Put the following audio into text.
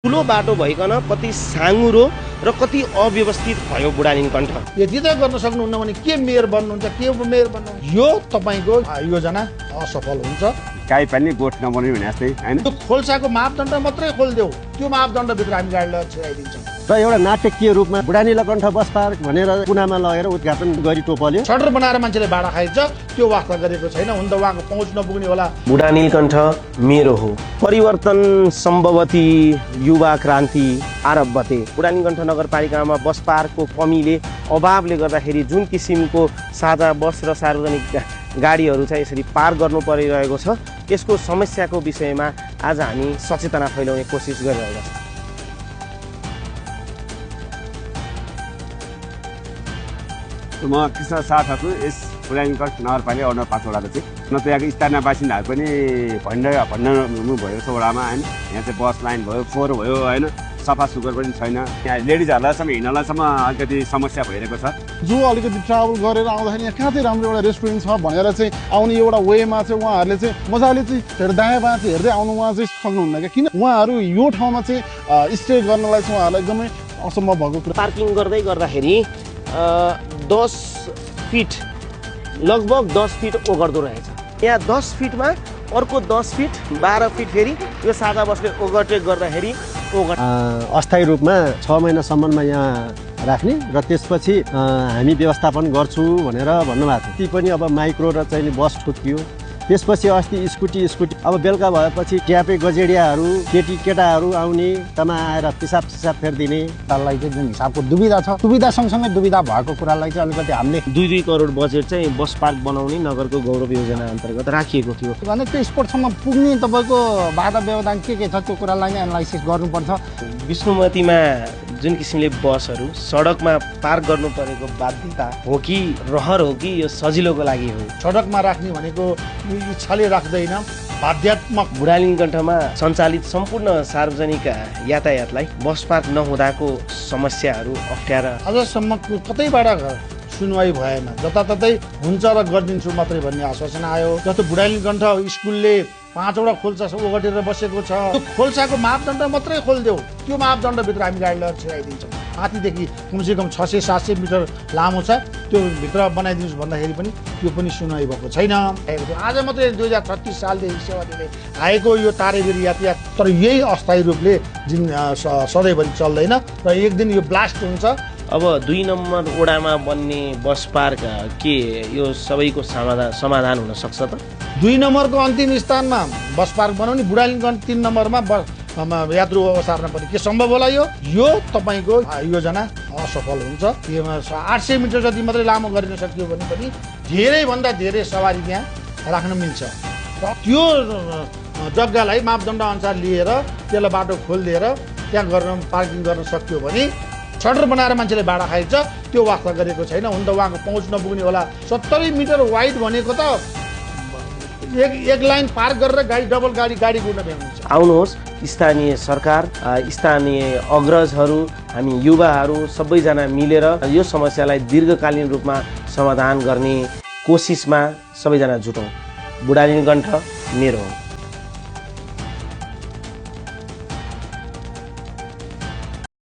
ठुलो बाटो भइकन कति साँगुरो र कति अव्यवस्थित भयो बुढानीलकण्ठ। यदि त गर्न सक्नुहुन्न भने के मेयर बन्नुहुन्छ, के मेयर बन्नुहुन्छ, यो तपाईँको योजना असफल हुन्छ। गाई पाल्ने गोठ नबन्ने भने जस्तै हैन। त्यो खोल्साको मापदण्ड मात्रै खोलिदेऊ, त्यो मापदण्डभित्र हामी गाडीलाई छिराइदिन्छौँ। र एउटा नाटकीय रूपमा बुढानीलकण्ठ बस पार्क भनेर कुनामा लगेर उद्घाटन गरी टोपल्यो। सडर बनाएर मान्छेले भाडा खाइन्छ, त्यो वास्ता गरेको छैन। हुन त उहाँको पहुँच नपुग्ने होला। बुढानीलकण्ठ मेरो हो। परिवर्तन सम्भवती युवा क्रान्ति आरब्धते। बुढानीलकण्ठ नगरपालिकामा बस पार्कको कमीले अभावले गर्दाखेरि जुन किसिमको साझा बस र सार्वजनिक गाडीहरू चाहिँ यसरी पार गर्नु परिरहेको छ, यसको समस्याको विषयमा आज हामी सचेतना फैलाउने कोसिस गरिरहेका छौँ। म कृष्ण शाह ठाकुर यस बुढानीलकण्ठ नगरपालिका वडा 5 वडाको चाहिँ न त यहाँको स्थानीय बासिन्दाहरू पनि भन्न भयो 6 वडामा हैन। यहाँ चाहिँ बस लाइन भयो, फोहोर भयो हैन, सफा सुग्घर पनि छैन। यहाँ लेडिजहरुलाईसम्म हिँड्नलाईसम्म अलिकति समस्या भइरहेको छ। जो अलिकति ट्राभल गरेर आउँदाखेरि यहाँ कहाँ चाहिँ राम्रो एउटा रेस्टुरेन्ट छ भनेर चाहिँ आउने एउटा वेमा चाहिँ उहाँहरूले चाहिँ मजाले चाहिँ दायाँ बायाँ चाहिँ हेर्दै आउनु उहाँ चाहिँ सक्नुहुन्न क्या। किन उहाँहरू यो ठाउँमा चाहिँ स्टे गर्नलाई चाहिँ उहाँहरूलाई एकदमै असम्भव भएको कुरा। पार्किङ गर्दै गर्दाखेरि 10 फिट लगभग 10 फिट ओगट्दो रहेछ। यहाँ 10 फिटमा अर्को 10 फिट 12 फिट फेरि यो सादा बसले ओभरटेक गर्दाखेरि अस्थायी रूपमा 6 महिनासम्ममा यहाँ राख्ने र त्यसपछि हामी व्यवस्थापन गर्छु भनेर भन्नुभएको थियो। ती पनि अब माइक्रो र चाहिँ बस ठुकियो। त्यसपछि अस्ति स्कुटी अब बेलुका भएपछि ट्यापे गजेडियाहरू केटाहरू आउने तमा आएर पिसाब फेरिदिने। त्यसलाई चाहिँ जुन हिसाबको दुविधा छ, दुविधा सँगसँगै दुविधा भएको कुरालाई चाहिँ अलिकति हामीले 2 करोड बजेट चाहिँ बस पार्क बनाउने नगरको गौरव योजना अन्तर्गत राखिएको थियो। भने त्यो स्पोर्टसम्म पुग्ने तपाईँको बाधा व्यवधान के छ त्यो कुरालाई नै एनालाइसिस गर्नुपर्छ। विष्णुमतीमा जुन किसिमले बसहरू सडकमा पार्क गर्नु परेको बाध्यता हो कि रहर हो कि यो सजिलोको लागि हो? सडकमा राख्ने भनेको इच्छाले राख्दैन, बाध्यात्मक। बुढानीलकण्ठमा सञ्चालित सम्पूर्ण सार्वजनिक यातायातलाई बस पार्क नहुँदाको समस्याहरू अप्ठ्यारा अझसम्म कतैबाट सुनवाई भएन। जताततै हुन्छ र गरिदिन्छु मात्रै भन्ने आश्वासन आयो। जस्तो बुढानीलकण्ठ स्कुलले 5 वटा खोल्सा ओगटेर बसेको छ, त्यो खोल्साको मापदण्ड मात्रै खोलिदेऊ, त्यो मापदण्डभित्र हामी गाडीलाई छिराइदिन्छौँ। माथिदेखि कमसेकम 600-700 मिटर लामो छ, त्यो भित्र बनाइदिनुहोस् भन्दाखेरि पनि त्यो पनि सुनवाई भएको छैन। आज मात्रै 2036 सालदेखि सेवा दिँदै आएको यो तारेबिर यातायात, तर यही अस्थायी रूपले जुन सधैँभरि चल्दैन र एक दिन यो ब्लास्ट हुन्छ। अब 2 नम्बर वडामा बन्ने बस पार्क के यो सबैको समाधान हुन सक्छ त? 2 नम्बरको अन्तिम स्थानमा बस पार्क बनाउने, बुढानीलकण्ठ 3 नम्बरमा यात्रु ओसार्न पर्ने के सम्भव होला? यो तपाईँको योजना असफल हुन्छ। यसमा 800 मिटर जति मात्रै लामो गरिन सकियो भने पनि धेरैभन्दा धेरै सवारी त्यहाँ राख्न मिल्छ। त्यो जग्गालाई मापदण्ड अनुसार लिएर त्यसलाई बाटो खोलिदिएर त्यहाँ पार्किङ गर्न सक्यो भने सडर बनाएर मान्छेले भाडा खाइन्छ, त्यो वास्ता गरेको छैन। हुन त उहाँको पहुँच नपुग्ने होला। 70 मिटर वाइड भनेको त एक लाइन पार गरेर डबल गाडी गुड्न भ्याउनुहुन्छ। आउनुहोस्, स्थानीय सरकार, स्थानीय अग्रजहरू, हामी युवाहरू सबैजना मिलेर यो समस्यालाई दीर्घकालीन रूपमा समाधान गर्ने कोसिसमा सबैजना जुटौँ। बुढानीलकण्ठ मेरो हो।